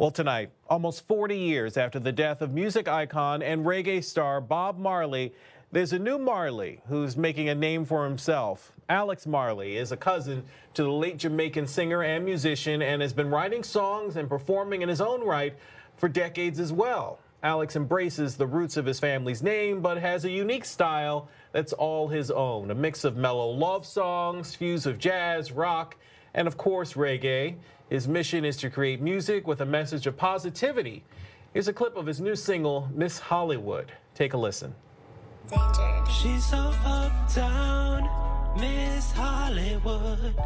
Well, tonight, almost 40 years after the death of music icon and reggae star Bob Marley, there's a new Marley who's making a name for himself. Alex Marley is a cousin to the late Jamaican singer and musician and has been writing songs and performing in his own right for decades as well. Alex embraces the roots of his family's name, but has a unique style that's all his own, a mix of mellow love songs, fuse of jazz, rock, and of course reggae. His mission is to create music with a message of positivity. Here's a clip of his new single, Miss Hollywood. Take a listen. She's so uptown, Miss Hollywood.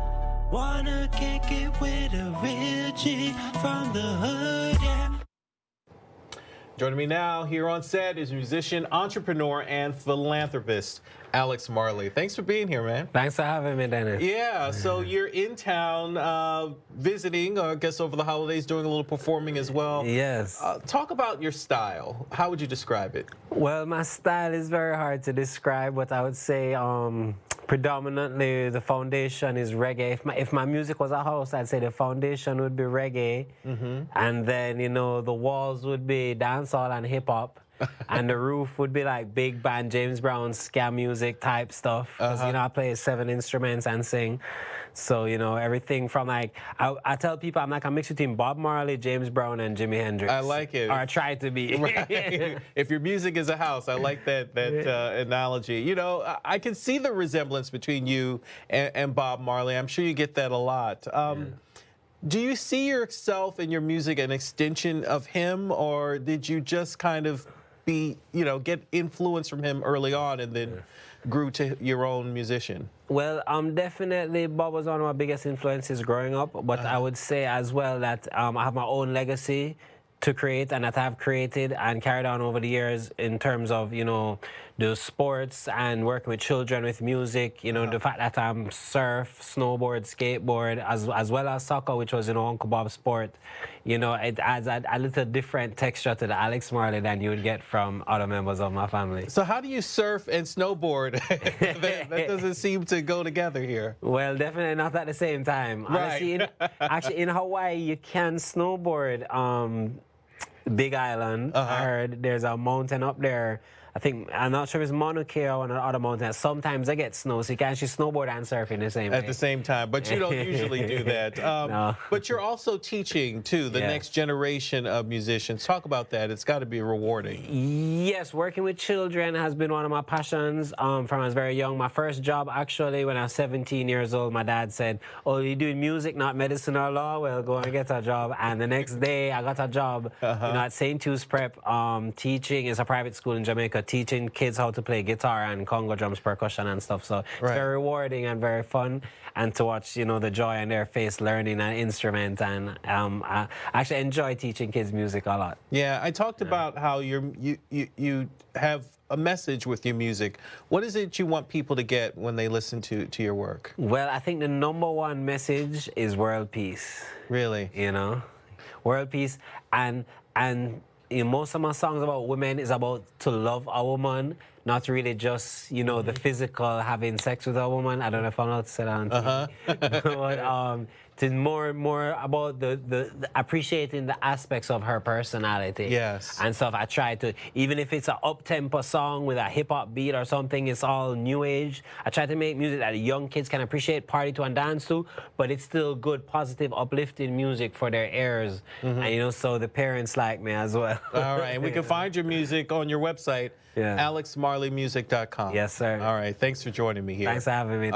Wanna kick it with a real G from the hood, yeah. Joining me now here on set is musician, entrepreneur, and philanthropist, Alex Marley. Thanks for being here, man. Thanks for having me, Dennis. Yeah, so you're in town visiting, I guess over the holidays, doing a little performing as well. Yes. Talk about your style. How would you describe it? Well, my style is very hard to describe, but I would say predominantly the foundation is reggae. If my music was a house, I'd say the foundation would be reggae. And then, you know, the walls would be dancehall and hip-hop. And the roof would be like big band, James Brown, ska music type stuff. Because, you know, I play 7 instruments and sing. So, you know, everything from like, I tell people I'm like a mix between Bob Marley, James Brown, and Jimi Hendrix. I like it. Or I try to be. Right. If your music is a house, I like that analogy. You know, I can see the resemblance between you and Bob Marley. I'm sure you get that a lot. Do you see yourself in your music an extension of him, or did you just kind of get influence from him early on and then grew to your own musician? Well, definitely Bob was one of my biggest influences growing up, but I would say as well that I have my own legacy to create and that I've created and carried on over the years in terms of, you know, the sports and working with children with music, you know, the fact that I'm surf, snowboard, skateboard, as well as soccer, which was, you know, Uncle Bob's sport. You know, it adds a little different texture to the Alex Marley than you would get from other members of my family. So how do you surf and snowboard? that doesn't seem to go together here. Well, definitely not at the same time. Right. Actually, in Hawaii, you can snowboard Big Island. I heard there's a mountain up there. I'm not sure if it's Mauna Kea or another mountain. Sometimes they get snow, so you can actually snowboard and surf in the same day. At the same time, but you don't usually do that. No. But you're also teaching, too, the next generation of musicians. Talk about that. It's got to be rewarding. Yes, working with children has been one of my passions from I was very young. My first job, actually, when I was 17 years old, my dad said, "Oh, you're doing music, not medicine or law? Well, go and get a job." And the next day, I got a job you know, at St. Hugh's Prep, teaching. It's a private school in Jamaica, teaching kids how to play guitar and conga drums, percussion and stuff. So it's very rewarding and very fun, and to watch, you know, the joy on their face learning an instrument. And I actually enjoy teaching kids music a lot. Yeah, I talked about how you have a message with your music. What is it you want people to get when they listen to your work? Well, I think the #1 message is world peace. Really? You know, world peace. And you know, most of my songs about women is about to love a woman, not really just, you know, the physical, having sex with a woman. I don't know if I'm allowed to say that on TV. But it's more about the appreciating the aspects of her personality. Yes. And stuff. I try to, even if it's an up-tempo song with a hip-hop beat or something, it's all new age. I try to make music that young kids can appreciate, party to and dance to, but it's still good, positive, uplifting music for their ears. And, you know, so the parents like me as well. All right, and we can find your music on your website, alexmarleymusic.com. Yes, sir. All right, thanks for joining me here. Thanks for having me.